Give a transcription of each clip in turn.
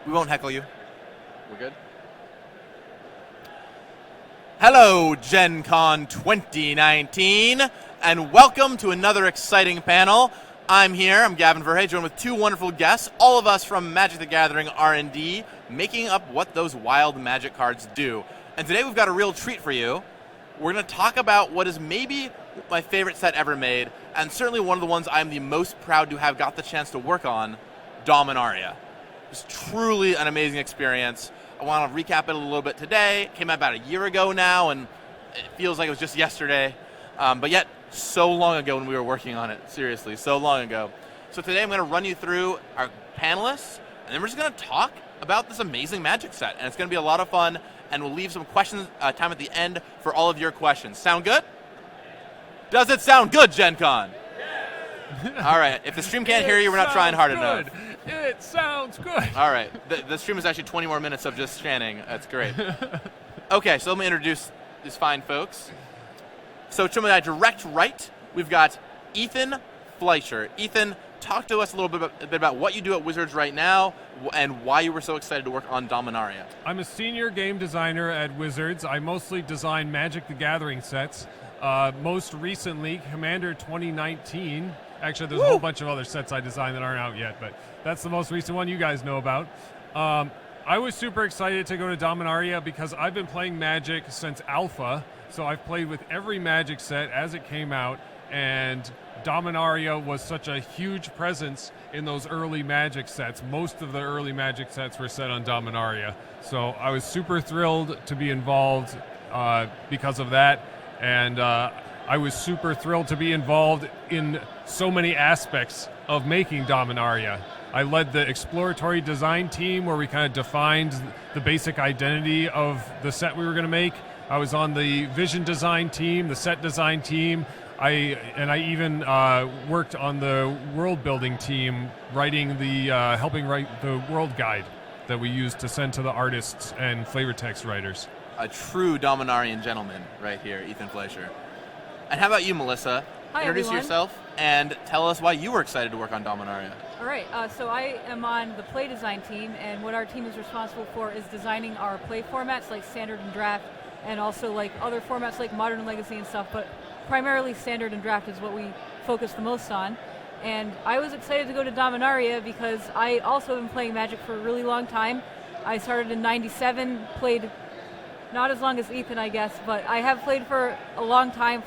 We won't heckle you. We're good? Hello, Gen Con 2019, and welcome to another exciting panel. I'm Gavin Verhey, joined with two wonderful guests, all of us from Magic the Gathering R&D, making up what those wild Magic cards do. And today we've got a real treat for you. We're going to talk about what is maybe my favorite set ever made, and certainly one of the ones I'm the most proud to have got the chance to work on, Dominaria. It's truly an amazing experience. I want to recap it a little bit today. It came out about a year ago now, and it feels like it was just yesterday. But yet, so long ago when we were working on it. Seriously, so long ago. So today I'm going to run you through our panelists, and then we're just going to talk about this amazing Magic set. And it's going to be a lot of fun, and we'll leave some questions time at the end for all of your questions. Sound good? Does it sound good, Gen Con? Yeah. All right. If the stream can't hear you, we're not trying hard enough. It sounds good. All right. The stream is actually 20 more minutes of just chanting. That's great. Okay, so let me introduce these fine folks. So to my direct right, we've got Ethan Fleischer. Ethan, talk to us a little bit about what you do at Wizards right now and why you were so excited to work on Dominaria. I'm a senior game designer at Wizards. I mostly design Magic the Gathering sets. Most recently, Commander 2019. Actually, there's a whole bunch of other sets I designed that aren't out yet, but that's the most recent one you guys know about. I was super excited to go to Dominaria because I've been playing Magic since Alpha, so I've played with every Magic set as it came out, and Dominaria was such a huge presence in those early Magic sets. Most of the early Magic sets were set on Dominaria, so I was super thrilled to be involved because of that, and I was super thrilled to be involved in so many aspects of making Dominaria. I led the exploratory design team where we kind of defined the basic identity of the set we were going to make. I was on the vision design team, the set design team. I even worked on the world building team, helping write the world guide that we used to send to the artists and flavor text writers. A true Dominarian gentleman right here, Ethan Fleischer. And how about you, Melissa? Hi, Introduce everyone. yourself and tell us why you were excited to work on Dominaria. All right, so I am on the play design team, and what our team is responsible for is designing our play formats like Standard and Draft, and also like other formats like Modern, Legacy and stuff, but primarily Standard and Draft is what we focus the most on. And I was excited to go to Dominaria because I also have been playing Magic for a really long time. I started in '97, played not as long as Ethan, I guess, but I have played for a long time,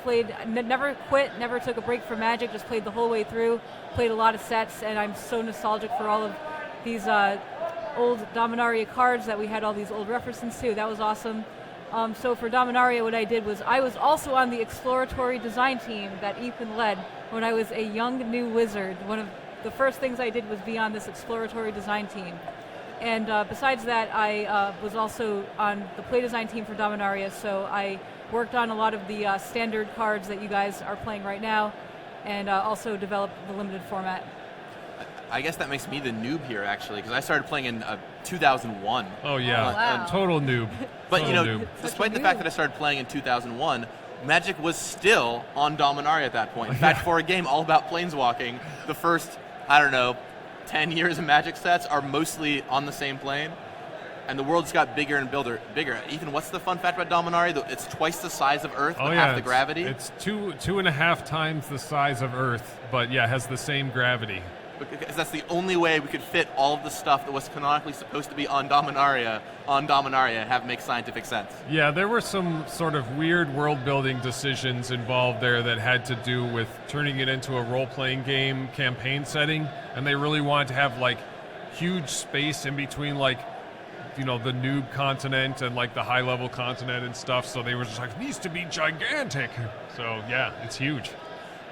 never quit, never took a break from Magic, just played the whole way through, played a lot of sets, and I'm so nostalgic for all of these old Dominaria cards that we had all these old references to. That was awesome. So for Dominaria, what I did was I was also on the exploratory design team that Ethan led when I was a young new wizard. One of the first things I did was be on this exploratory design team. And besides that, I was also on the play design team for Dominaria, so I worked on a lot of the standard cards that you guys are playing right now, and also developed the limited format. I guess that makes me the noob here, actually, because I started playing in 2001. Oh, yeah. Oh, wow. Total noob. But, Total noob. despite the fact that I started playing in 2001, Magic was still on Dominaria at that point. In fact, for a game all about planeswalking, the first, 10 years of Magic sets are mostly on the same plane, and the world's got bigger and bigger. Ethan, what's the fun fact about Dominaria? It's twice the size of Earth, but half the gravity. It's 2.5 times the size of Earth, but yeah, has the same gravity. Because that's the only way we could fit all of the stuff that was canonically supposed to be on Dominaria and have make scientific sense. Yeah, there were some sort of weird world-building decisions involved there that had to do with turning it into a role-playing game campaign setting, and they really wanted to have huge space in between the noob continent and the high-level continent and stuff, so they were just it needs to be gigantic. So yeah, it's huge.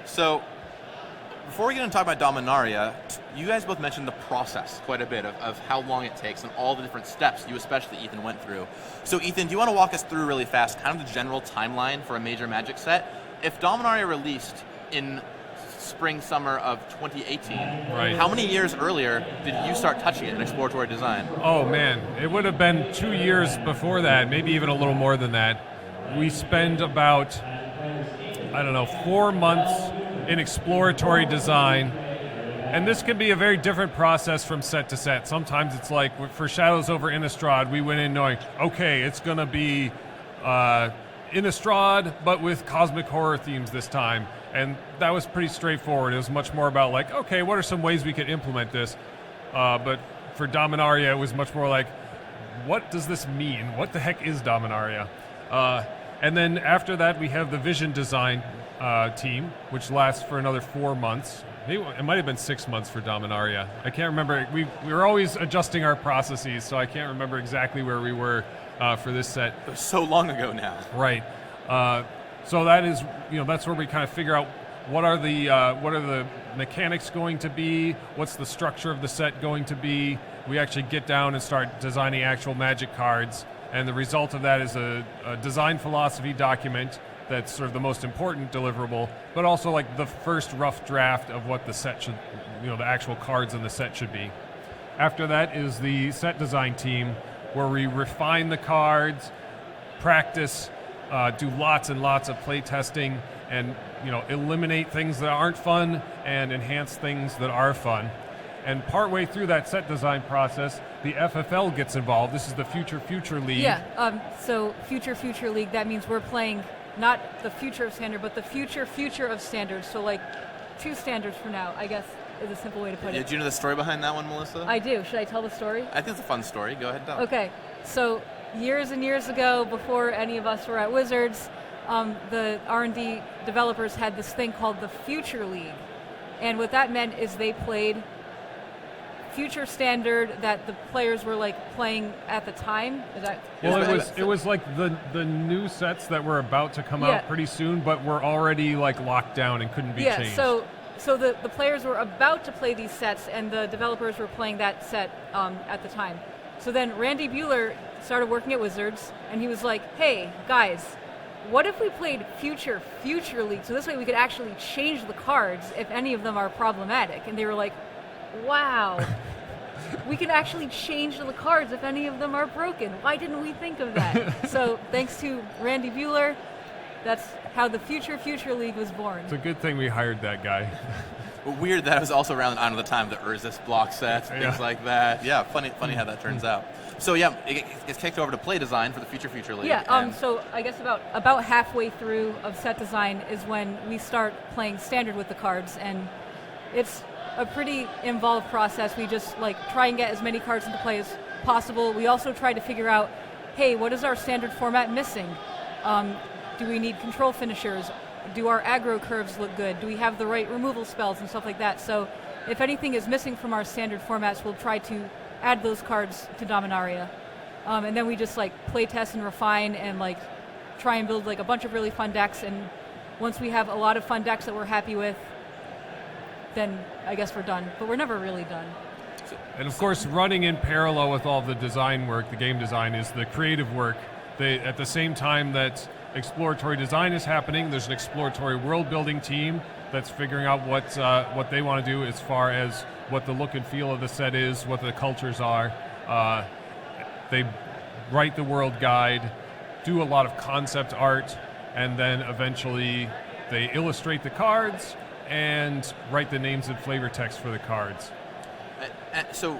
So before we get into talk about Dominaria, you guys both mentioned the process quite a bit of how long it takes and all the different steps you, especially Ethan, went through. So Ethan, do you want to walk us through really fast kind of the general timeline for a major Magic set? If Dominaria released in spring, summer of 2018, right, how many years earlier did you start touching it in exploratory design? Oh man, it would have been 2 years before that, maybe even a little more than that. We spend about, 4 months in exploratory design, And this can be a very different process from set to set. Sometimes it's like for Shadows over Innistrad, we went in knowing, okay, it's going to be Innistrad, but with cosmic horror themes this time. And that was pretty straightforward. It was much more about like, okay, what are some ways we could implement this? But for Dominaria, it was much more like, what does this mean? What the heck is Dominaria? And then after that, we have the vision design team, which lasts for another 4 months. Maybe it might have been 6 months for Dominaria. I can't remember. We were always adjusting our processes, so I can't remember exactly where we were for this set. It was so long ago now. Right. So that is, that's where we kind of figure out what are the mechanics going to be, what's the structure of the set going to be. We actually get down and start designing actual Magic cards, and the result of that is a design philosophy document that's sort of the most important deliverable, but also like the first rough draft of what the set should, the actual cards in the set should be. After that is the set design team, where we refine the cards, practice, do lots and lots of play testing, and eliminate things that aren't fun and enhance things that are fun. And partway through that set design process, the FFL gets involved. This is the Future League. Yeah, so Future League, that means we're playing not the future of Standard, but the future of Standard. So like 2 standards from now, I guess, is a simple way to put it. Do you know the story behind that one, Melissa? I do. Should I tell the story? I think it's a fun story. Go ahead and tell it. Okay, so years and years ago, before any of us were at Wizards, the R&D developers had this thing called the Future League. And what that meant is they played future standard that the players were like playing at the time. Is that? Well, it was like the new sets that were about to come out pretty soon, but were already like locked down and couldn't be changed. So the players were about to play these sets, and the developers were playing that set at the time. So then Randy Buehler started working at Wizards, and he was like, "Hey guys, what if we played Future League? So this way we could actually change the cards if any of them are problematic." And they were like, "Wow, we can actually change the cards if any of them are broken. Why didn't we think of that?" So thanks to Randy Buehler, that's how the Future League was born. It's a good thing we hired that guy. Weird that it was also around the time the Ursa block sets, things like that. Yeah, funny how that turns out. So yeah, it gets kicked over to play design for the Future League. Yeah, so I guess about halfway through of set design is when we start playing Standard with the cards, and it's a pretty involved process. We just try and get as many cards into play as possible. We also try to figure out, hey, what is our Standard format missing? Do we need control finishers? Do our aggro curves look good? Do we have the right removal spells and stuff like that? So if anything is missing from our Standard formats, we'll try to add those cards to Dominaria. And then we just play test and refine and try and build a bunch of really fun decks. And once we have a lot of fun decks that we're happy with, then I guess we're done. But we're never really done. And of course, running in parallel with all the design work, the game design, is the creative work. At the same time that exploratory design is happening, there's an exploratory world building team that's figuring out what they want to do as far as what the look and feel of the set is, what the cultures are. They write the world guide, do a lot of concept art, and then eventually they illustrate the cards and write the names and flavor text for the cards. So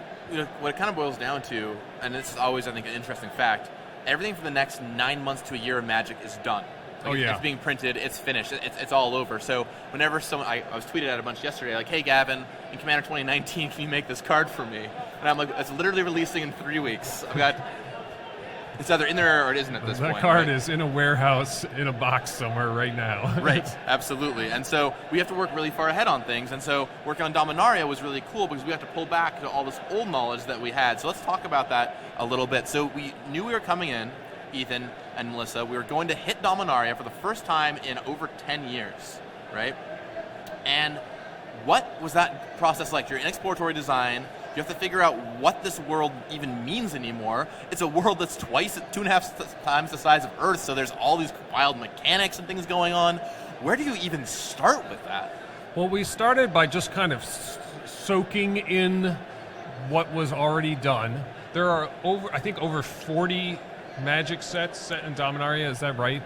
what it kind of boils down to, and this is always, I think, an interesting fact, everything for the next 9 months to a year of Magic is done. It's being printed, it's finished, it's all over. So whenever someone, I was tweeted at a bunch yesterday, like, "Hey Gavin, in Commander 2019, can you make this card for me?" And I'm like, "It's literally releasing in 3 weeks. I've got, it's either in there or it isn't at this point." That card is in a warehouse in a box somewhere right now. Right, absolutely. And so we have to work really far ahead on things. And so working on Dominaria was really cool because we have to pull back to all this old knowledge that we had. So let's talk about that a little bit. So we knew we were coming in, Ethan and Melissa, we were going to hit Dominaria for the first time in over 10 years, right? And what was that process like? You're in exploratory design. You have to figure out what this world even means anymore. It's a world that's 2.5 times the size of Earth, so there's all these wild mechanics and things going on. Where do you even start with that? Well, we started by just kind of soaking in what was already done. There are over 40 Magic sets set in Dominaria, is that right?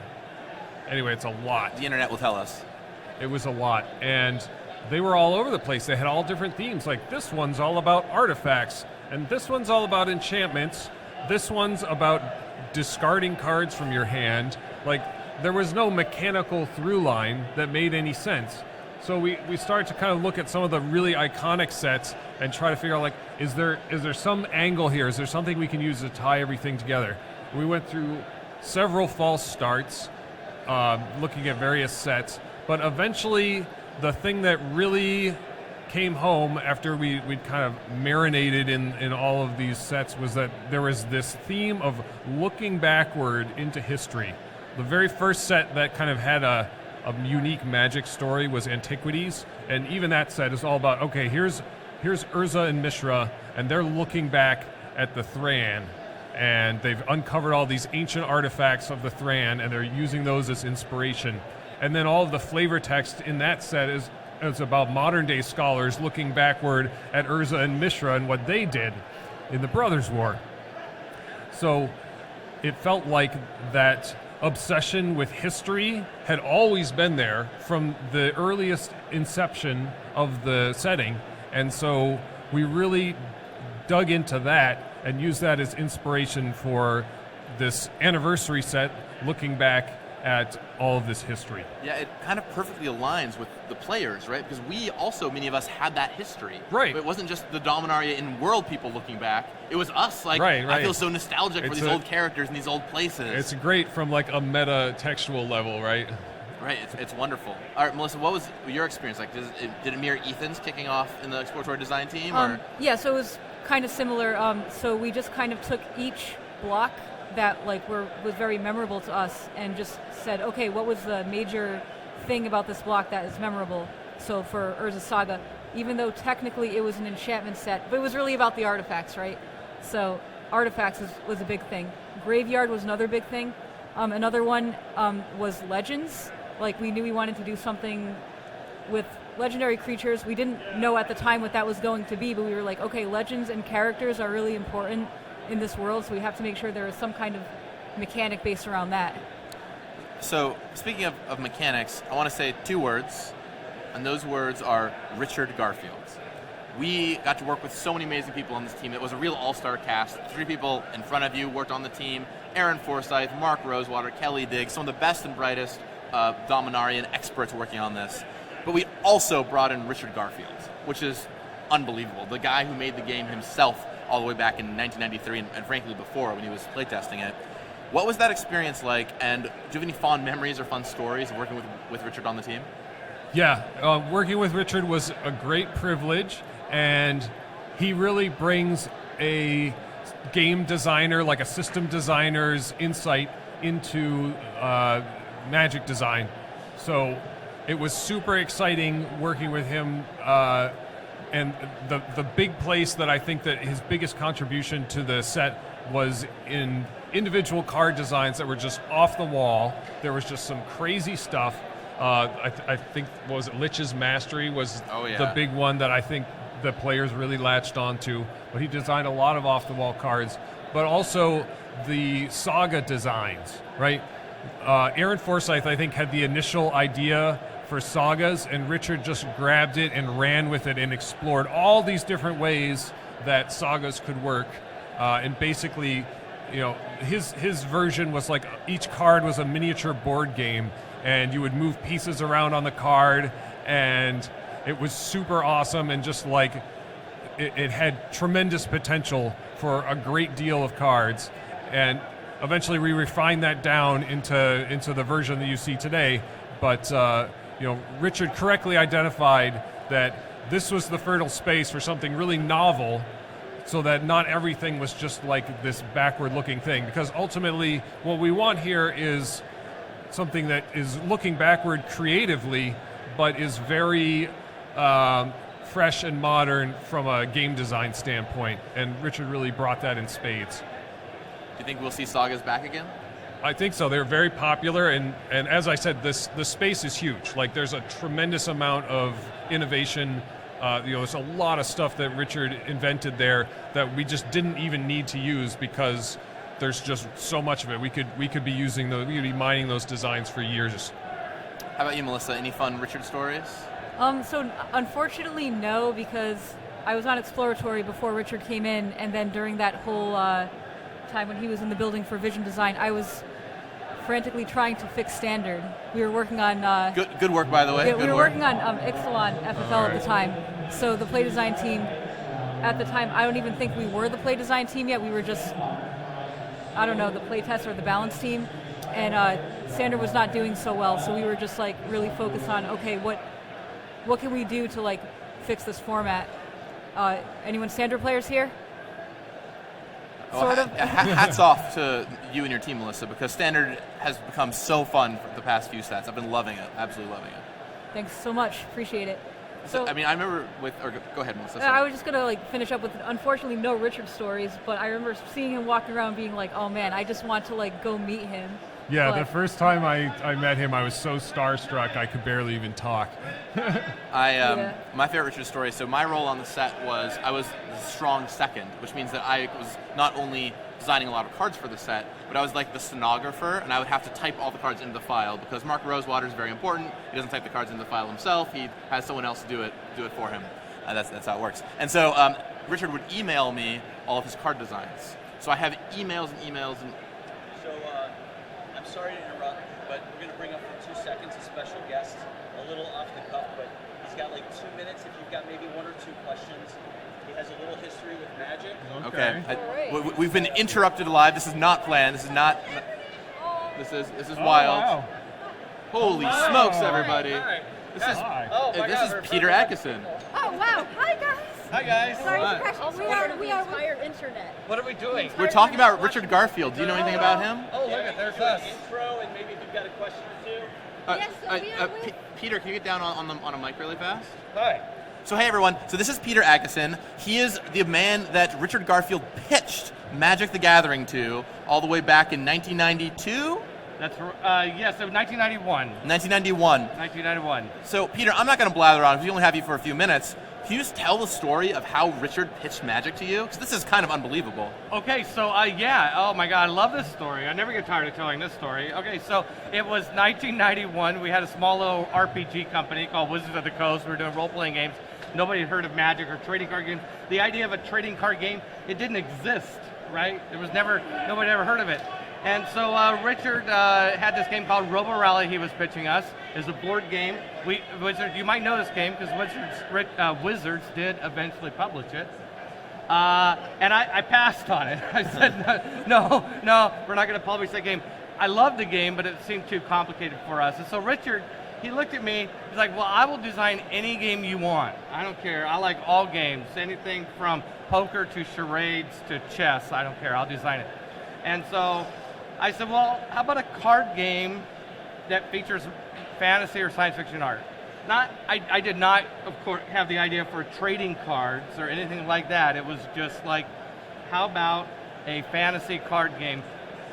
Anyway, it's a lot. The internet will tell us. It was a lot. And they were all over the place. They had all different themes. Like this one's all about artifacts, and this one's all about enchantments. This one's about discarding cards from your hand. Like there was no mechanical through line that made any sense. So we started to kind of look at some of the really iconic sets and try to figure out, like, is there some angle here? Is there something we can use to tie everything together? We went through several false starts, looking at various sets, but eventually the thing that really came home after we'd kind of marinated in all of these sets was that there was this theme of looking backward into history. The very first set that kind of had a unique Magic story was Antiquities, and even that set is all about, okay, here's Ursa and Mishra, and they're looking back at the Thran, and they've uncovered all these ancient artifacts of the Thran, and they're using those as inspiration. And then all of the flavor text in that set is about modern-day scholars looking backward at Ursa and Mishra and what they did in the Brothers' War. So it felt like that obsession with history had always been there from the earliest inception of the setting, and so we really dug into that and used that as inspiration for this anniversary set, looking back at all of this history. Yeah, it kind of perfectly aligns with the players, right? Because we also, many of us, had that history. Right. It wasn't just the Dominaria in world people looking back. It was us. Like, right. I feel so nostalgic for these old characters and these old places. It's great from like a meta textual level, right? Right, it's wonderful. All right, Melissa, what was your experience like? Did it mirror Ethan's kicking off in the exploratory design team? Or? Yeah, so it was kind of similar. So we just kind of took each block that was very memorable to us and just said, okay, what was the major thing about this block that is memorable? So for Urza Saga, even though technically it was an enchantment set, but it was really about the artifacts, right? So artifacts was a big thing. Graveyard was another big thing. Another one was legends. Like we knew we wanted to do something with legendary creatures. We didn't know at the time what that was going to be, but we were like, okay, legends and characters are really important in this world, so we have to make sure there is some kind of mechanic based around that. So, speaking of mechanics, I want to say two words, and those words are Richard Garfield. We got to work with so many amazing people on this team. It was a real all-star cast. 3 people in front of you worked on the team. Aaron Forsyth, Mark Rosewater, Kelly Diggs, some of the best and brightest Dominarian experts working on this. But we also brought in Richard Garfield, which is unbelievable. The guy who made the game himself all the way back in 1993 and frankly before when he was playtesting it. What was that experience like, and do you have any fond memories or fun stories of working with Richard on the team? Yeah, working with Richard was a great privilege, and he really brings a game designer, like a system designer's insight into Magic design. So it was super exciting working with him. And the big place that I think that his biggest contribution to the set was in individual card designs that were just off the wall. There was just some crazy stuff. I think, was it Lich's Mastery was the big one that I think the players really latched onto. But he designed a lot of off-the-wall cards, but also the Saga designs, right? Aaron Forsyth, I think, had the initial idea for Sagas, and Richard just grabbed it and ran with it and explored all these different ways that Sagas could work. And basically, his version was like each card was a miniature board game, and you would move pieces around on the card, and it was super awesome, and just like it had tremendous potential for a great deal of cards. And eventually we refined that down into the version that you see today. But Richard correctly identified that this was the fertile space for something really novel, so that not everything was just like this backward-looking thing. Because ultimately, what we want here is something that is looking backward creatively, but is very fresh and modern from a game design standpoint. And Richard really brought that in spades. Do you think we'll see Sagas back again? I think so. They're very popular, and as I said, the space is huge. Like, there's a tremendous amount of innovation. There's a lot of stuff that Richard invented there that we just didn't even need to use because there's just so much of it. We could be using we could be mining those designs for years. How about you, Melissa? Any fun Richard stories? So unfortunately, no, because I was on exploratory before Richard came in, and then during that whole time when he was in the building for vision design, I was frantically trying to fix standard. We were working on Good work, by the way. we were working on Ixalan FFL at the time. So the play design team at the time, I don't even think we were the play design team yet. We were just, I don't know, the play test or the balance team, and standard was not doing so well. So we were just like really focused on, okay, what can we do to like fix this format? Anyone standard players here? Sort of. Hats off to you and your team, Melissa, because standard has become so fun for the past few sets. I've been loving it, absolutely loving it. Thanks so much, appreciate it. So I mean, I remember go ahead, Melissa. I was just gonna like finish up with unfortunately no Richard stories, but I remember seeing him walking around being like, oh man, I just want to like go meet him. Yeah, But- the first time I met him, I was so starstruck I could barely even talk. My favorite Richard story. So my role on the set was I was the strong second, which means that I was not only designing a lot of cards for the set, but I was like the stenographer, and I would have to type all the cards into the file because Mark Rosewater is very important. He doesn't type the cards into the file himself. He has someone else to do it for him. That's how it works. And so Richard would email me all of his card designs. So I have emails and emails and. So, I'm sorry to interrupt, but we're going to bring up for 2 seconds a special guest, a little off the cuff, but he's got like 2 minutes. If you've got maybe 1 or 2 questions, he has a little history with Magic. Okay. Alright. We've been interrupted live. This is not planned. This is not. This is wild. Wow. Holy Wow. smokes, everybody! Hi. This is Hi. Oh, my this God, is her Peter friend- Atkinson. Oh wow! Hi guys. Hi, guys. Sorry Hi. for crashing. We are entire internet. What are we doing? We're talking about Richard Garfield. Do you know anything about him? Oh, look at there's us. Intro, and maybe if you've got a question or two. Yes, so we are with- Peter, can you get down on a mic really fast? Hi. So hey everyone, so this is Peter Atkinson. He is the man that Richard Garfield pitched Magic the Gathering to all the way back in 1992? That's yes, so 1991. 1991. 1991. So Peter, I'm not going to blather on because we only have you for a few minutes. Can you just tell the story of how Richard pitched Magic to you? Because this is kind of unbelievable. Okay, so yeah, oh my God, I love this story. I never get tired of telling this story. Okay, so it was 1991. We had a small little RPG company called Wizards of the Coast. We were doing role-playing games. Nobody had heard of Magic or trading card games. The idea of a trading card game, it didn't exist, right? There was nobody ever heard of it. And so Richard had this game called Robo Rally he was pitching us. It's a board game. Wizards, you might know this game because Wizards did eventually publish it. And I passed on it. I said, no, we're not going to publish that game. I loved the game, but it seemed too complicated for us. And so Richard, he looked at me, he's like, well, I will design any game you want. I don't care. I like all games. Anything from poker to charades to chess. I don't care. I'll design it. And so I said, well, how about a card game that features fantasy or science fiction art? I did not, of course, have the idea for trading cards or anything like that. It was just like, how about a fantasy card game?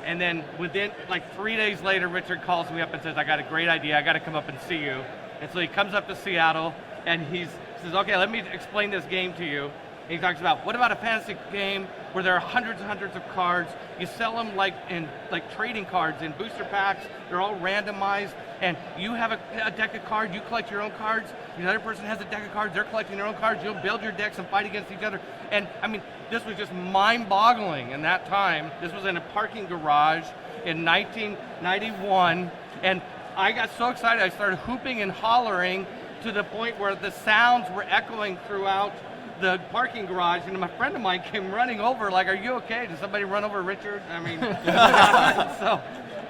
And then within, like 3 days later, Richard calls me up and says, I got a great idea. I got to come up and see you. And so he comes up to Seattle and he says, okay, let me explain this game to you. And he talks about, what about a fantasy game where there are hundreds and hundreds of cards? You sell them like in trading cards in booster packs. They're all randomized. And you have a deck of cards, you collect your own cards. The other person has a deck of cards, they're collecting their own cards. You'll build your decks and fight against each other. And I mean, this was just mind-boggling in that time. This was in a parking garage in 1991. And I got so excited, I started hooping and hollering to the point where the sounds were echoing throughout the parking garage, and my friend of mine came running over like, are you okay? Did somebody run over Richard? I mean, so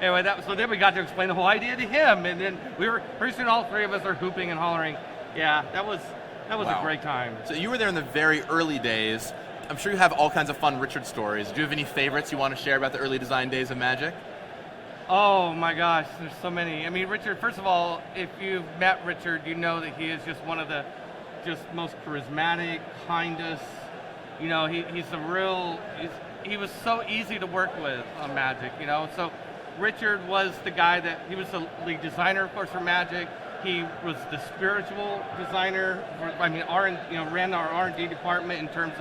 anyway, so then we got to explain the whole idea to him, and then pretty soon all three of us are hooping and hollering. Yeah, that was Wow. a great time. So you were there in the very early days. I'm sure you have all kinds of fun Richard stories. Do you have any favorites you want to share about the early design days of Magic? Oh my gosh, there's so many. I mean, Richard, first of all, if you've met Richard, you know that he is just one of the most charismatic, kindest. You know, he was so easy to work with on Magic, you know. So Richard was the guy he was the lead designer, of course, for Magic. He was the spiritual designer. Ran our R&D department in terms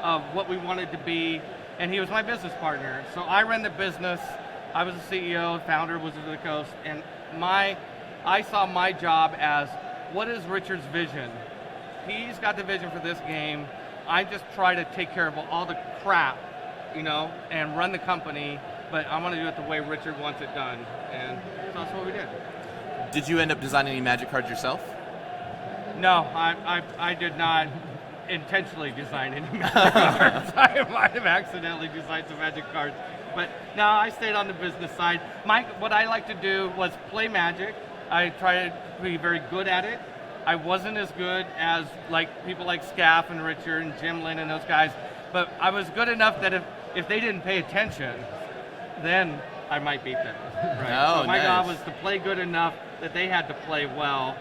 of what we wanted to be. And he was my business partner. So I ran the business. I was the CEO, founder of Wizards of the Coast. And I saw my job as what is Richard's vision? He's got the vision for this game. I just try to take care of all the crap, and run the company, but I want to do it the way Richard wants it done, and so that's what we did. Did you end up designing any Magic cards yourself? No, I did not intentionally design any Magic cards. I might have accidentally designed some Magic cards, but no, I stayed on the business side. What I like to do was play Magic. I try to be very good at it. I wasn't as good as people like Scaff and Richard and Jim Lynn and those guys, but I was good enough that if they didn't pay attention, then I might beat them. Right? Oh, so my nice. job was to play good enough that they had to play well.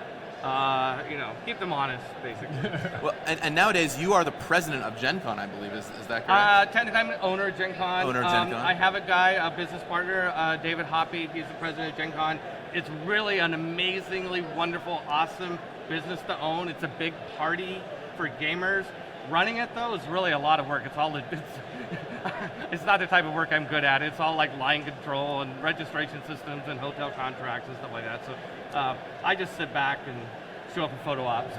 Keep them honest, basically. Well, and nowadays you are the president of Gen Con, I believe. Is that correct? Technically, I'm an owner of Gen Con. Owner of Gen Con. I have a guy, a business partner, David Hoppy. He's the president of Gen Con. It's really an amazingly wonderful, awesome business to own. It's a big party for gamers. Running it, though, is really a lot of work. It's not the type of work I'm good at. It's all like line control and registration systems and hotel contracts and stuff like that. So I just sit back and show up for photo ops.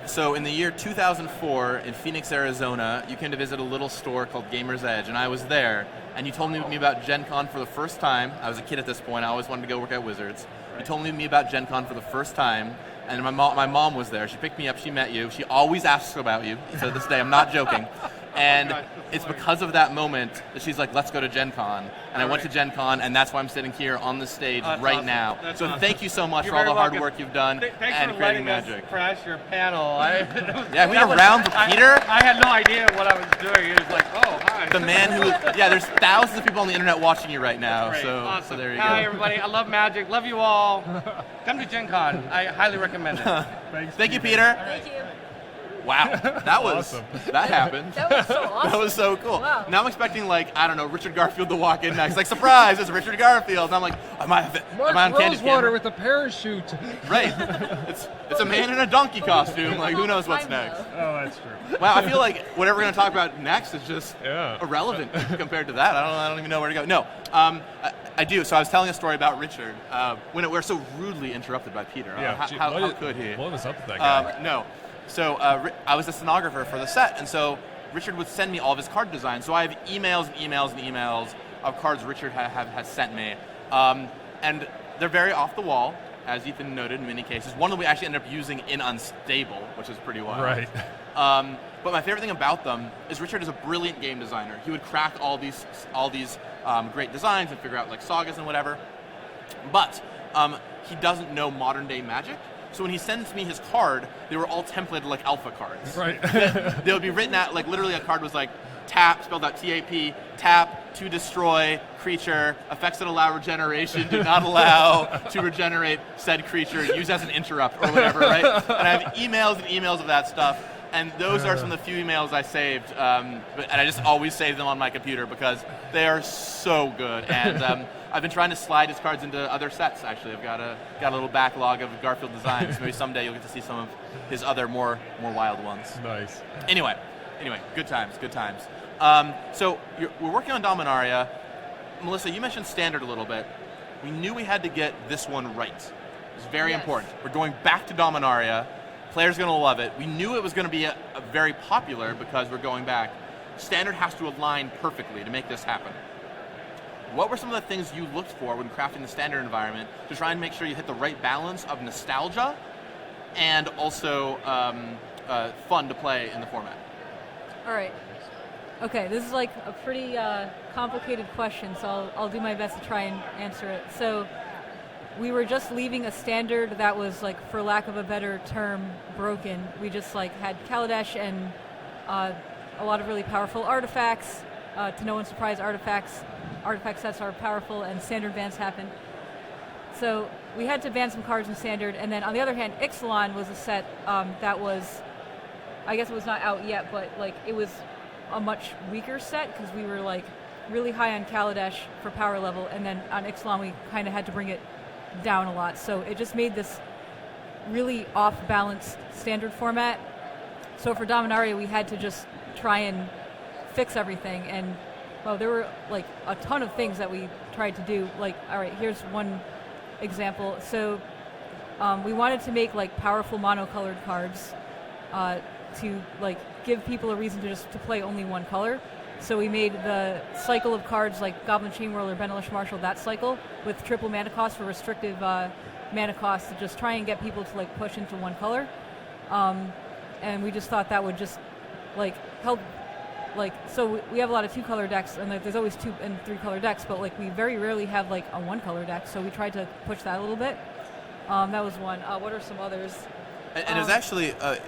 So in the year 2004 in Phoenix, Arizona, you came to visit a little store called Gamer's Edge, and I was there, and you told me about Gen Con for the first time. I was a kid at this point. I always wanted to go work at Wizards. You told me about Gen Con for the first time, and my mom was there. She picked me up. She met you. She always asks about you. So this day, I'm not joking. And it's because of that moment that she's like, let's go to Gen Con. And I went to Gen Con, and that's why I'm sitting here on the stage right awesome. now. That's so awesome. thank you so much You're for all the very hard welcome. work you've done Thanks and for creating letting Magic. us crash your panel. Yeah, we had a round with Peter. I had no idea what I was doing. He was like, oh, hi. The man who, there's thousands of people on the internet watching you right now. Great. So, Awesome. so there you Hi, go. everybody. I love Magic. Love you all. Come to Gen Con. I highly recommend it. Thank you, Peter. Thank you. Wow, that was that happened. That was so awesome. That was so cool. Wow. Now I'm expecting Richard Garfield to walk in next. Like, surprise, it's Richard Garfield. And I'm like, am I on Candace Rosewater Cameron? with a parachute. Right. It's a man in a donkey costume. Like, who knows what's next? Oh, that's true. Wow, I feel like whatever we're going to talk about next is just irrelevant compared to that. I don't even know where to go. No, I do. So I was telling a story about Richard when we're so rudely interrupted by Peter. How could he? What was up with that guy? No. So I was a stenographer for the set, and so Richard would send me all of his card designs. So I have emails and emails and emails of cards Richard has sent me. And they're very off the wall, as Ethan noted in many cases. One that we actually ended up using in Unstable, which is pretty wild. Right. But my favorite thing about them is Richard is a brilliant game designer. He would crack all these great designs and figure out like sagas and whatever. But he doesn't know modern day Magic. So when he sends me his card, they were all templated like alpha cards. Right. They would be written out, like literally a card was like tap, spelled out T-A-P, tap to destroy creature, effects that allow regeneration, do not allow to regenerate said creature, use as an interrupt or whatever, right? And I have emails and emails of that stuff. And those are some of the few emails I saved, and I just always save them on my computer because they are so good. And I've been trying to slide his cards into other sets. Actually, I've got a little backlog of Garfield designs. Maybe someday you'll get to see some of his other more wild ones. Nice. Anyway, good times. So we're working on Dominaria. Melissa, you mentioned Standard a little bit. We knew we had to get this one right. It's very important. We're going back to Dominaria. Players are going to love it. We knew it was going to be a very popular because we're going back. Standard has to align perfectly to make this happen. What were some of the things you looked for when crafting the Standard environment to try and make sure you hit the right balance of nostalgia and also fun to play in the format? All right. Okay, this is like a pretty complicated question, so I'll do my best to try and answer it. So we were just leaving a Standard that was, like, for lack of a better term, broken. We just like had Kaladesh and a lot of really powerful artifacts. To no one's surprise, artifact sets are powerful and Standard bans happen. So we had to ban some cards in Standard, and then on the other hand, Ixalan was a set that was, I guess it was not out yet, but like it was a much weaker set because we were like really high on Kaladesh for power level, and then on Ixalan we kind of had to bring it down a lot. So it just made this really off-balanced Standard format. So for Dominaria, we had to just try and fix everything, and well, there were like a ton of things that we tried to do. Like, all right, here's one example. So We wanted to make like powerful monocolored cards to like give people a reason to play only one color. So we made the cycle of cards like Goblin Chainwhirl or Benelish Marshal, that cycle, with triple mana cost for restrictive mana cost to just try and get people to like push into one color. And we just thought that would just like help. Like, so we have a lot of 2-color decks, and there's always 2 and 3-color decks, but like we very rarely have like a 1-color deck. So we tried to push that a little bit. That was one. What are some others? And it was actually, I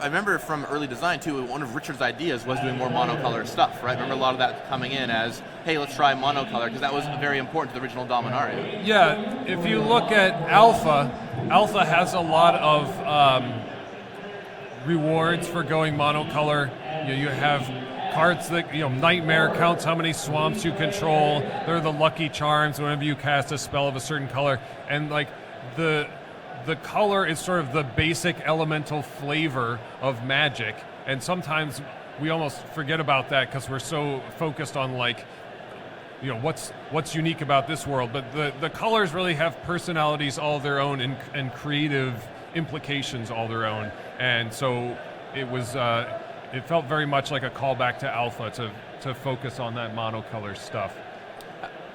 remember from early design too, one of Richard's ideas was doing more monocolor stuff, right? Remember a lot of that coming in as, hey, let's try monocolor, because that was very important to the original Dominaria. Yeah, if you look at Alpha has a lot of rewards for going monocolor. You have cards that, Nightmare counts how many swamps you control. They're the lucky charms whenever you cast a spell of a certain color. And like the color is sort of the basic elemental flavor of Magic. And sometimes we almost forget about that because we're so focused on like, what's unique about this world. But the colors really have personalities all their own and creative implications all their own. And so it was... it felt very much like a callback to Alpha to focus on that monocolor stuff.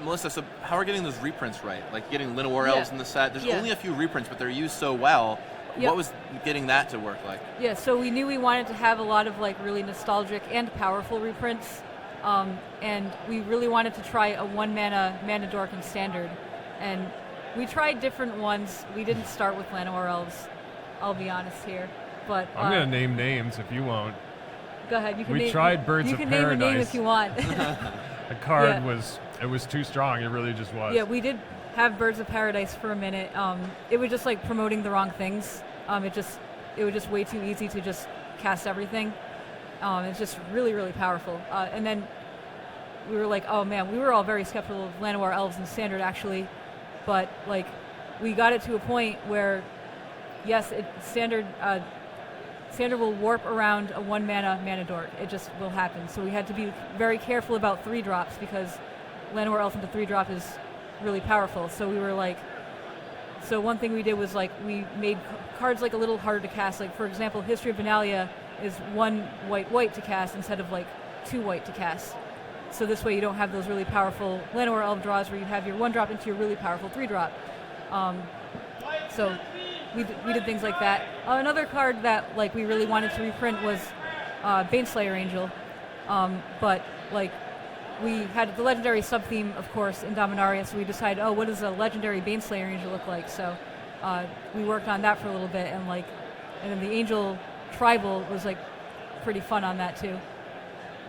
Melissa, so how are getting those reprints right? Like getting Llanowar Elves in the set. There's only a few reprints, but they're used so well. Yep. What was getting that to work like? Yeah, so we knew we wanted to have a lot of like really nostalgic and powerful reprints, and we really wanted to try a 1-mana dork in Standard, and we tried different ones. We didn't start with Llanowar Elves, I'll be honest here, but I'm going to name names if you won't. Go ahead. You can we tried Birds of Paradise. You can name a name if you want. The card was too strong. It really just was. Yeah, we did have Birds of Paradise for a minute. It was just like promoting the wrong things. It was just way too easy to just cast everything. It's just really, really powerful. And then we were like, oh man, we were all very skeptical of Llanowar Elves in Standard actually, but like we got it to a point where, yes, Standard will warp around a 1-mana dork. It just will happen. So we had to be very careful about 3-drops because Llanowar Elf into 3-drop is really powerful. So we were like, so one thing we did was like we made cards like a little harder to cast. Like for example, History of Benalia is 1 white to cast instead of like 2 white to cast. So this way you don't have those really powerful Llanowar Elf draws where you have your 1-drop into your really powerful 3-drop. So we did things like that. Another card that like we really wanted to reprint was Baneslayer Angel, but like we had the legendary sub-theme, of course, in Dominaria, so we decided, what does a legendary Baneslayer Angel look like? So we worked on that for a little bit, and then the Angel Tribal was like pretty fun on that too.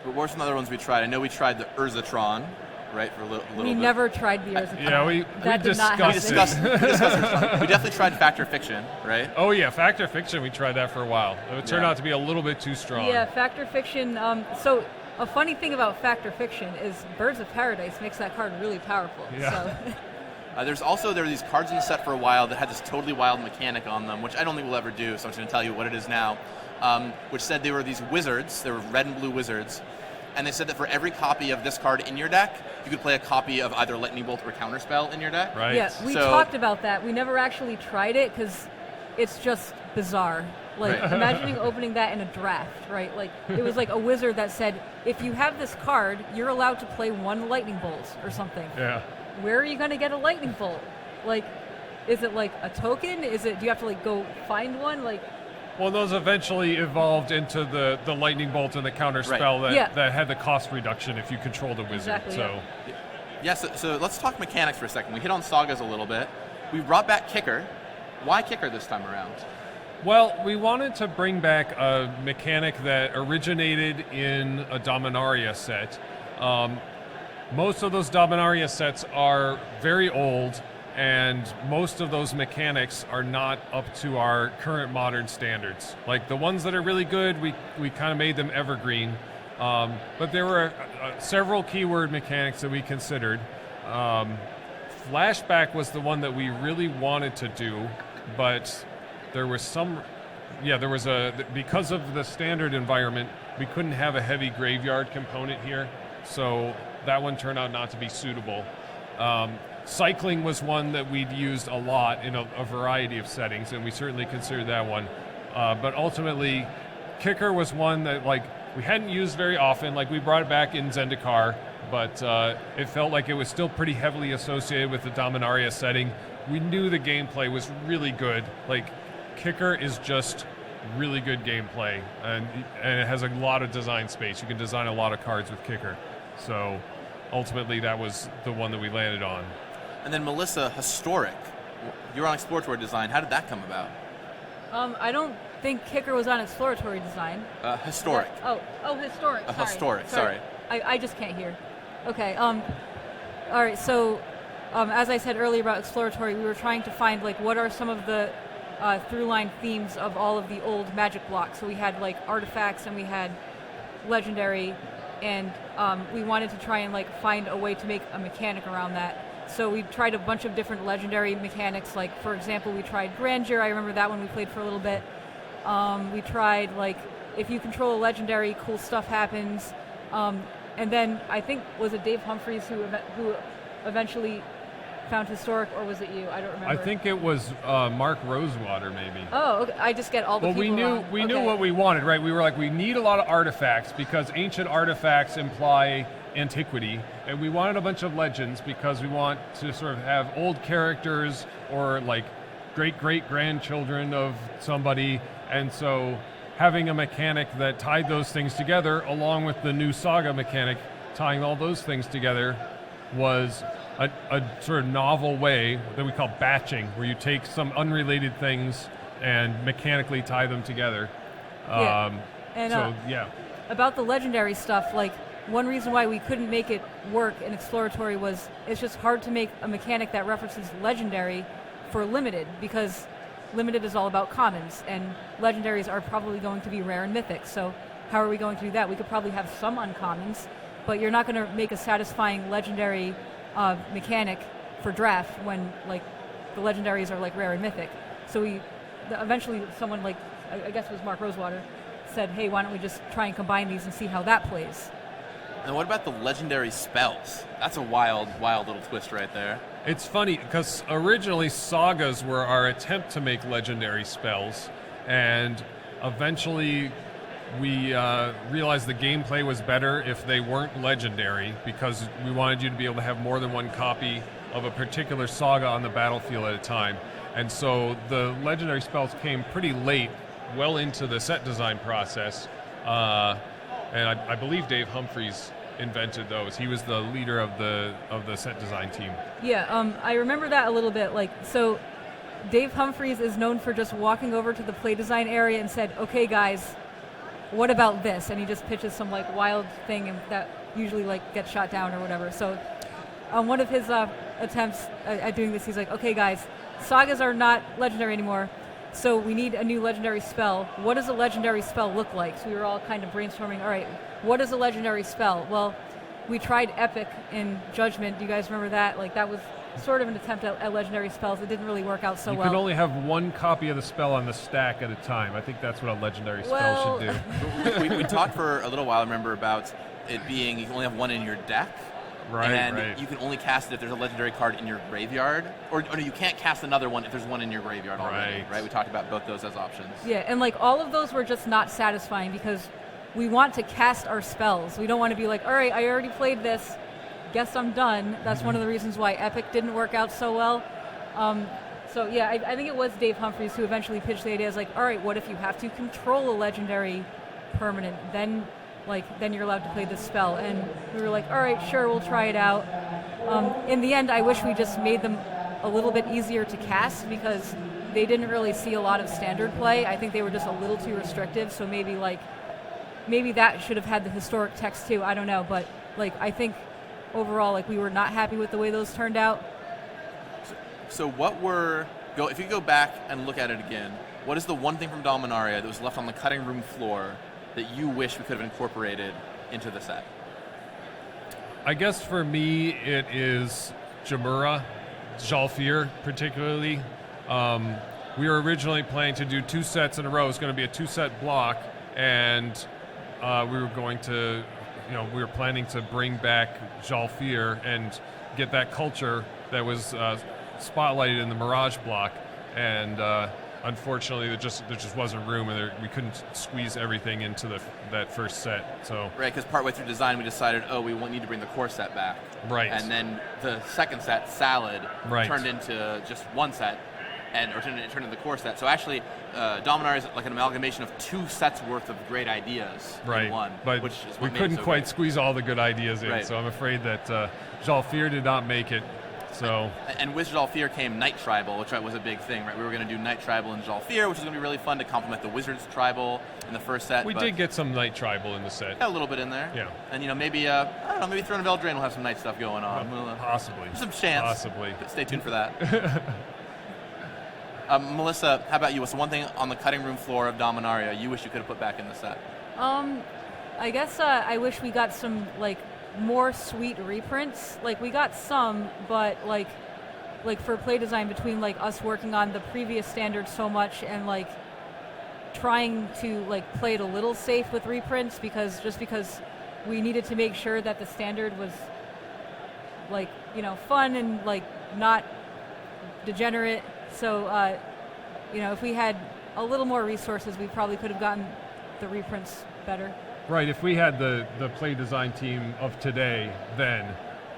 But what were some other ones we tried? I know we tried the Ursa Tron, right, for a little bit. We never tried the Ursa Tron. Yeah, we discussed it. We definitely tried Factor Fiction, right? Oh yeah, Factor Fiction, we tried that for a while. It turned out to be a little bit too strong. Yeah, Factor Fiction, so a funny thing about Factor Fiction is Birds of Paradise makes that card really powerful. Yeah. So. There were these cards in the set for a while that had this totally wild mechanic on them, which I don't think we'll ever do, so I'm just going to tell you what it is now, which said they were these wizards, they were red and blue wizards, and they said that for every copy of this card in your deck, you could play a copy of either Lightning Bolt or Counterspell in your deck. Right. Yeah, we talked about that. We never actually tried it because it's just bizarre. Like, imagining opening that in a draft, right? Like, it was like a wizard that said, if you have this card, you're allowed to play 1 Lightning Bolt or something. Yeah. Where are you going to get a Lightning Bolt? Like, is it like a token? Do you have to like go find one? Like, well, those eventually evolved into the Lightning Bolt and the counter spell that had the cost reduction if you controlled a wizard. Exactly, so, so let's talk mechanics for a second. We hit on sagas a little bit. We brought back Kicker. Why Kicker this time around? Well, we wanted to bring back a mechanic that originated in a Dominaria set. Most of those Dominaria sets are very old, and most of those mechanics are not up to our current modern standards. Like the ones that are really good, we kind of made them evergreen. But there were several keyword mechanics that we considered. Flashback was the one that we really wanted to do, but there was because of the standard environment, we couldn't have a heavy graveyard component here, so that one turned out not to be suitable. cycling was one that we'd used a lot in a variety of settings, and we certainly considered that one. But ultimately, kicker was one that like we hadn't used very often. Like we brought it back in Zendikar, but it felt like it was still pretty heavily associated with the Dominaria setting. We knew the gameplay was really good. Like kicker is just really good gameplay, and it has a lot of design space. You can design a lot of cards with kicker. So ultimately, that was the one that we landed on. And then Melissa, historic. You're on exploratory design. How did that come about? I don't think kicker was on exploratory design. Historic. Historic. Sorry. Historic. Sorry. I just can't hear. Okay. All right. So, as I said earlier about exploratory, we were trying to find like what are some of the through-line themes of all of the old Magic blocks. So we had like artifacts and we had legendary, and we wanted to try and like find a way to make a mechanic around that. So we tried a bunch of different legendary mechanics. Like for example, we tried Grandeur. I remember that one we played for a little bit. We tried like if you control a legendary, cool stuff happens. And then I think was it Dave Humphreys who eventually found historic, or was it you? I don't remember. I think it was Mark Rosewater, maybe. Oh, okay. I just get all the people wrong. We knew what we wanted, right? We were like, we need a lot of artifacts because ancient artifacts imply antiquity, and we wanted a bunch of legends because we want to sort of have old characters or like great-great-grandchildren of somebody, and so having a mechanic that tied those things together along with the new saga mechanic tying all those things together was a sort of novel way that we call batching, where you take some unrelated things and mechanically tie them together. About the legendary stuff, like one reason why we couldn't make it work in exploratory was it's just hard to make a mechanic that references legendary for limited, because limited is all about commons and legendaries are probably going to be rare and mythic. So how are we going to do that? We could probably have some uncommons, but you're not going to make a satisfying legendary mechanic for draft when like the legendaries are like rare and mythic. So eventually someone like, I guess it was Mark Rosewater, said, hey, why don't we just try and combine these and see how that plays. And what about the legendary spells? That's a wild little twist right there. It's funny because originally sagas were our attempt to make legendary spells, and eventually we realized the gameplay was better if they weren't legendary, because we wanted you to be able to have more than one copy of a particular saga on the battlefield at a time. And so the legendary spells came pretty late, well into the set design process. And I believe Dave Humphreys invented those. He was the leader of the set design team. Yeah, I remember that a little bit. Like, so Dave Humphreys is known for just walking over to the play design area and said, okay guys, what about this? And he just pitches some like wild thing and that usually like gets shot down or whatever. So on one of his attempts at doing this, he's like, okay guys, sagas are not legendary anymore, so we need a new legendary spell. What does a legendary spell look like? So we were all kind of brainstorming, all right, what is a legendary spell? Well, we tried Epic in Judgment. Do you guys remember that? Like, that was sort of an attempt at legendary spells. It didn't really work out so well. You can only have one copy of the spell on the stack at a time. I think that's what a legendary spell should do. we talked for a little while, I remember, about it being you can only have one in your deck. Right. You can only cast it if there's a legendary card in your graveyard, or no, you can't cast another one if there's one in your graveyard already. Right. We talked about both those as options. Yeah, and like all of those were just not satisfying because we want to cast our spells. We don't want to be like, all right, I already played this, guess I'm done. That's one of the reasons why Epic didn't work out so well. So yeah, I think it was Dave Humphreys who eventually pitched the idea as like, all right, what if you have to control a legendary permanent? Then you're allowed to play this spell. And we were like, all right, sure, we'll try it out. In the end, I wish we just made them a little bit easier to cast because they didn't really see a lot of standard play. I think they were just a little too restrictive, so maybe that should have had the historic text too. I don't know, but I think overall we were not happy with the way those turned out. So if you go back and look at it again, what is the one thing from Dominaria that was left on the cutting room floor that you wish we could have incorporated into the set? I guess for me it is Jamura, Jalfir particularly. We were originally planning to do 2 sets in a row. It was going to be a 2-set block, and we were planning to bring back Jalfir, and get that culture that was spotlighted in the Mirage block, and unfortunately there just wasn't room, and we couldn't squeeze everything into that first set. So Right, because partway through design we decided, we won't need to bring the core set back. Right. And then the second set, Salad, Right. turned into just one set, or turned into the core set. So actually, Dominaria is like an amalgamation of 2 sets worth of great ideas right, in one. but which is we what made it couldn't so quite great. squeeze all the good ideas in. Right. So I'm afraid that Jalfir did not make it. So And with Jalfir came Night Tribal, which was a big thing, right? We were going to do Night Tribal and Jalfir, which was going to be really fun to complement the Wizards Tribal in the first set. we but did get some Night Tribal in the set. got a little bit in there. Yeah. And maybe I don't know, maybe Throne of Eldraine will have some night stuff going on. Possibly. There's some chance. Possibly. But stay tuned for that. Melissa, how about you? What's the one thing on the cutting room floor of Dominaria you wish you could have put back in the set? I guess I wish we got some more sweet reprints. We got some, but like for play design, between us working on the previous standard so much and trying to play it a little safe with reprints, because we needed to make sure that the standard was fun and not degenerate. So if we had a little more resources, we probably could have gotten the reprints better. Right, if we had the play design team of today, then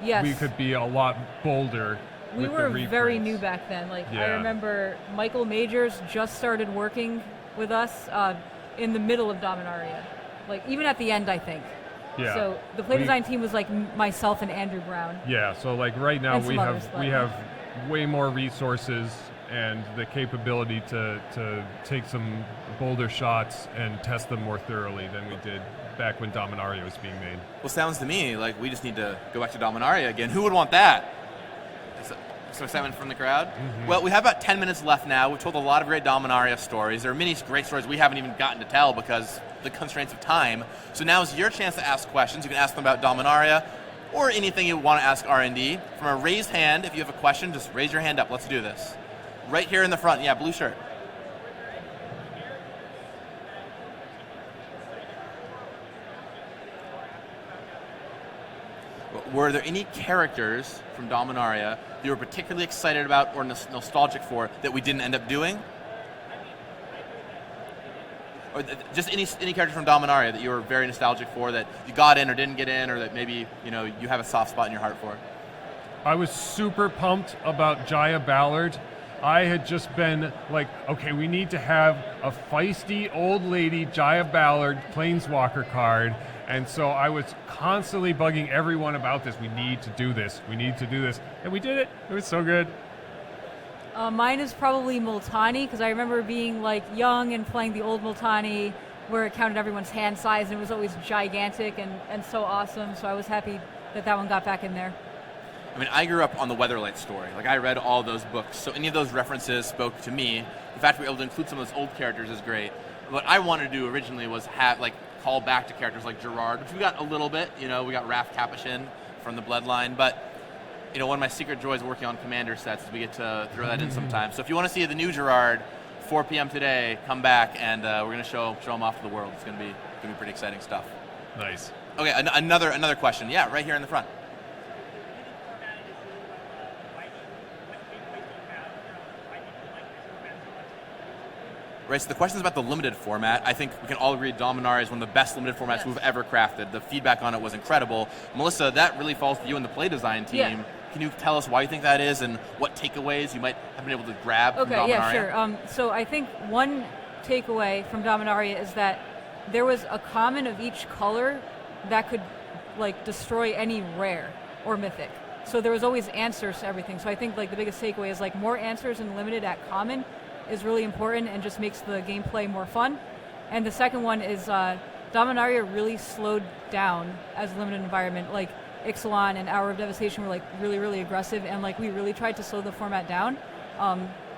Yes. we could be a lot bolder. We with were the very reprints. new back then. I Yeah. remember Michael Majors just started working with us in the middle of Dominaria, even at the end, I think. Yeah. So the play We- design team was myself and Andrew Brown. Yeah, so right now And some we others, but- have way more resources and the capability to take some bolder shots and test them more thoroughly than we did back when Dominaria was being made. Well, sounds to me like we just need to go back to Dominaria again. Who would want that? Some excitement from the crowd. Well, we have about 10 minutes left now. We've told a lot of great Dominaria stories. There are many great stories we haven't even gotten to tell because the constraints of time. So now is your chance to ask questions. You can ask them about Dominaria or anything you want to ask R&D. From a raised hand, if you have a question, just raise your hand up. Let's do this. Right here in the front. Yeah, blue shirt. Were there any characters from Dominaria that you were particularly excited about or nostalgic for that we didn't end up doing? Or just any character from Dominaria that you were very nostalgic for that you got in or didn't get in, or that maybe you have a soft spot in your heart for? I was super pumped about Jaya Ballard. I had just been okay, we need to have a feisty old lady Jaya Ballard Planeswalker card. And so I was constantly bugging everyone about this. We need to do this. We need to do this. And we did it. It was so good. Mine is probably Multani, because I remember being young and playing the old Multani where it counted everyone's hand size and it was always gigantic and so awesome. So I was happy that one got back in there. I mean, I grew up on the Weatherlight story. I read all those books, so any of those references spoke to me. The fact we were able to include some of those old characters is great. What I wanted to do originally was have call back to characters like Gerard, which we got a little bit. We got Raph Capuchin from the Bloodline, but one of my secret joys working on Commander sets is we get to throw that in sometimes. So if you want to see the new Gerard, 4 p.m. today, come back and we're going to show him off to the world. It's going to be pretty exciting stuff. Nice. Okay, another question. Yeah, right here in the front. Right, so the question is about the limited format. I think we can all agree Dominaria is one of the best limited formats Yes. we've ever crafted. The feedback on it was incredible. Melissa, that really falls to you and the play design team. Yeah. Can you tell us why you think that is and what takeaways you might have been able to grab from Dominaria? Okay, yeah, sure. So I think one takeaway from Dominaria is that there was a common of each color that could destroy any rare or mythic. So there was always answers to everything. So I think the biggest takeaway is more answers in limited at common is really important and just makes the gameplay more fun. And the second one is Dominaria really slowed down as a limited environment. Ixalan and Hour of Devastation were really, really aggressive, and we really tried to slow the format down.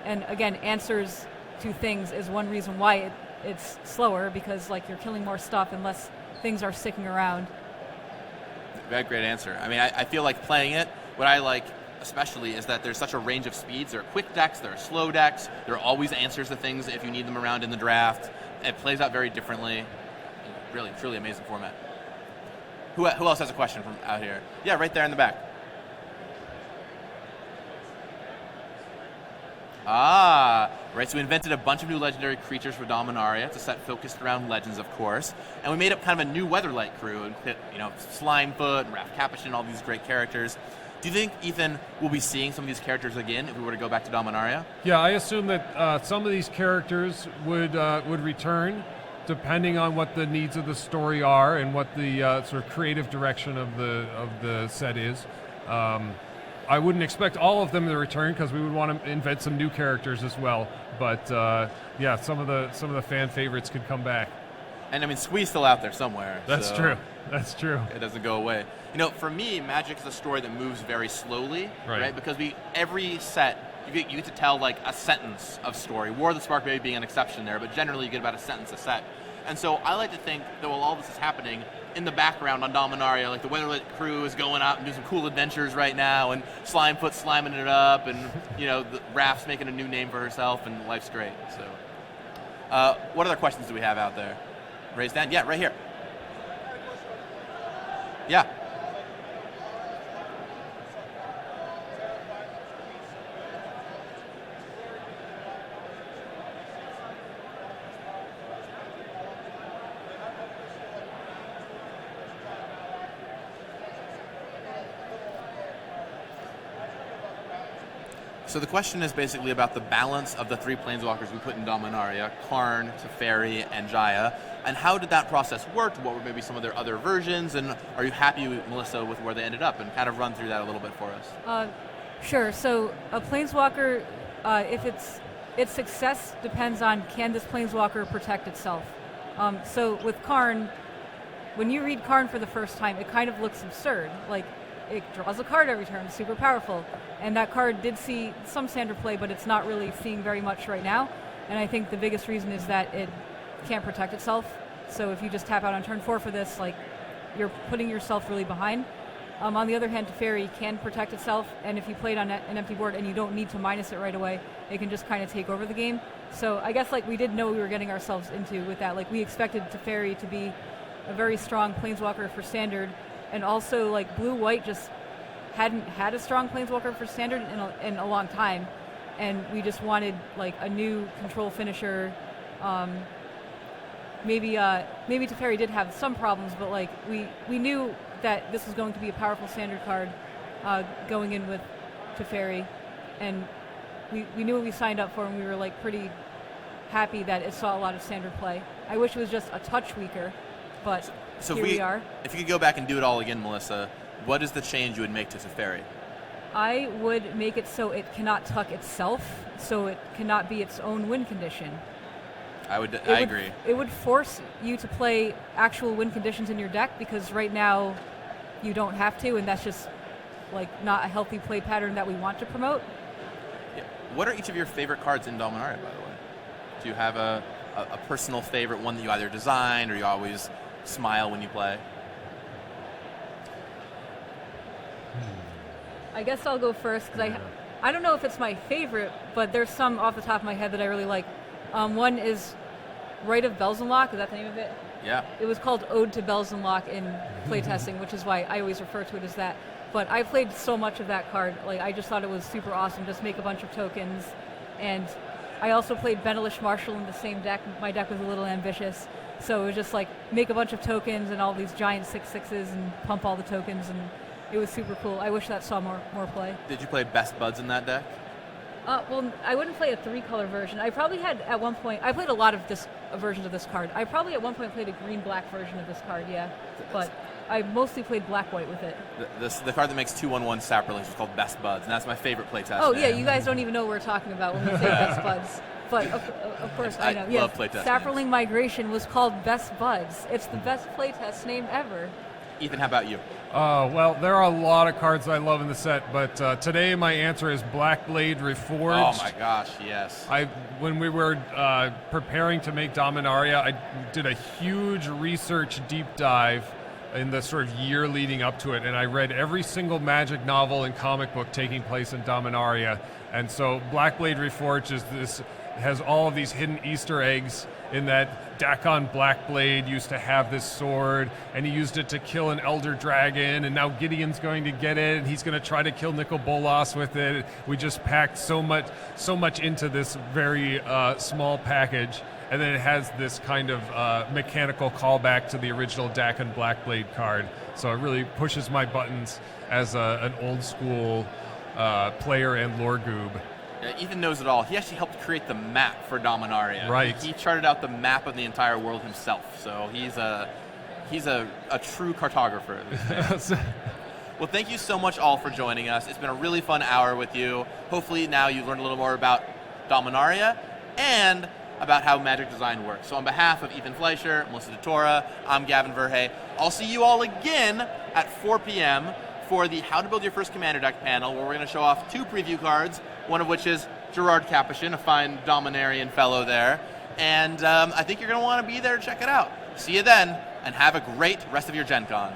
And again, answers to things is one reason why it's slower, because you're killing more stuff and less things are sticking around. Great answer. I mean, I feel like playing it, what I like especially is that there's such a range of speeds. There are quick decks, there are slow decks, there are always answers to things if you need them around in the draft. It plays out very differently. Really, truly amazing format. Who else has a question from out here? Yeah, right there in the back. Ah, right. So we invented a bunch of new legendary creatures for Dominaria. It's a set focused around legends, of course. And we made up kind of a new Weatherlight crew, and Slimefoot and Raph Capuchin, all these great characters. Do you think, Ethan, we'll be seeing some of these characters again if we were to go back to Dominaria? Yeah, I assume that some of these characters would return, depending on what the needs of the story are and what the sort of creative direction of the set is. I wouldn't expect all of them to return because we would want to invent some new characters as well. But yeah, some of the fan favorites could come back. And I mean, Squee's still out there somewhere. That's true. That's true. It doesn't go away. For me, Magic is a story that moves very slowly, right? Because every set, you get to tell like a sentence of story. War of the Spark maybe being an exception there, but generally you get about a sentence a set. And so I like to think that while all this is happening, in the background on Dominaria, like the Weatherlit crew is going out and doing some cool adventures right now, and Slimefoot's sliming it up, and the Raph's making a new name for herself, and life's great. So, what other questions do we have out there? Raise hand. Yeah, right here. Yeah. So the question is basically about the balance of the three planeswalkers we put in Dominaria, Karn, Teferi, and Jaya, and how did that process work? What were maybe some of their other versions, and are you happy, Melissa, with where they ended up? And kind of run through that a little bit for us. Sure. So a planeswalker, if its success depends on can this planeswalker protect itself. So with Karn, when you read Karn for the first time, it kind of looks absurd. Like, it draws a card every turn, super powerful. And that card did see some standard play, but it's not really seeing very much right now. And I think the biggest reason is that it can't protect itself. So if you just tap out on turn 4 for this, like, you're putting yourself really behind. On the other hand, Teferi can protect itself, and if you play it on an empty board and you don't need to minus it right away, it can just kind of take over the game. So I guess like we did know we were getting ourselves into with that. Like, we expected Teferi to be a very strong planeswalker for standard, and also like blue-white just hadn't had a strong planeswalker for standard in a long time, and we just wanted like a new control finisher. Maybe Teferi did have some problems, but like we knew that this was going to be a powerful standard card going in with Teferi, and we knew what we signed up for, and we were like pretty happy that it saw a lot of standard play. I wish it was just a touch weaker, but so here we are. If you could go back and do it all again, Melissa, what is the change you would make to Teferi? I would make it so it cannot tuck itself, so it cannot be its own win condition. I agree. It would force you to play actual win conditions in your deck, because right now you don't have to, and that's just like not a healthy play pattern that we want to promote. Yeah. What are each of your favorite cards in Dominaria, by the way? Do you have a personal favorite, one that you either design or you always smile when you play? I guess I'll go first, because I don't know if it's my favorite, but there's some off the top of my head that I really like. One is Rite of Belzenlock. Is that the name of it? Yeah. It was called Ode to Belzenlock in playtesting, which is why I always refer to it as that. But I played so much of that card. Like, I just thought it was super awesome. Just make a bunch of tokens. And I also played Benelish Marshall in the same deck. My deck was a little ambitious. So it was just like make a bunch of tokens and all these giant 6/6s and pump all the tokens. And it was super cool. I wish that saw more play. Did you play Best Buds in that deck? Well, I wouldn't play a 3-color version. I probably had at one point, I played a lot of versions of this card. I probably at one point played a green-black version of this card, yeah. But I mostly played black-white with it. The card that makes 2/1/1 Saproling is called Best Buds, and that's my favorite playtest. Oh, yeah, you guys don't even know what we're talking about when we say Best Buds. But of course, I know. Love playtest Saproling names. Migration was called Best Buds. It's the best playtest name ever. Ethan, how about you? Well, there are a lot of cards I love in the set, but today my answer is Blackblade Reforged. Oh my gosh, yes. When we were preparing to make Dominaria, I did a huge research deep dive in the sort of year leading up to it, and I read every single Magic novel and comic book taking place in Dominaria. And so Blackblade Reforged is this has all of these hidden Easter eggs in that Dakon Blackblade used to have this sword, and he used it to kill an Elder Dragon, and now Gideon's going to get it, and he's going to try to kill Nicol Bolas with it. We just packed so much into this very small package, and then it has this kind of mechanical callback to the original Dakon Blackblade card. So it really pushes my buttons as an old school player and lore goob. Ethan knows it all. He actually helped create the map for Dominaria. Right. He charted out the map of the entire world himself. So he's a true cartographer. Well, thank you so much all for joining us. It's been a really fun hour with you. Hopefully now you've learned a little more about Dominaria and about how Magic design works. So on behalf of Ethan Fleischer, Melissa DeTora, I'm Gavin Verhey. I'll see you all again at 4 p.m. for the How to Build Your First Commander Deck panel, where we're going to show off 2 preview cards, one of which is Gerard Capuchin, a fine Dominarian fellow there. And I think you're going to want to be there to check it out. See you then, and have a great rest of your Gen Con.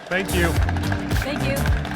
Thank you. Thank you.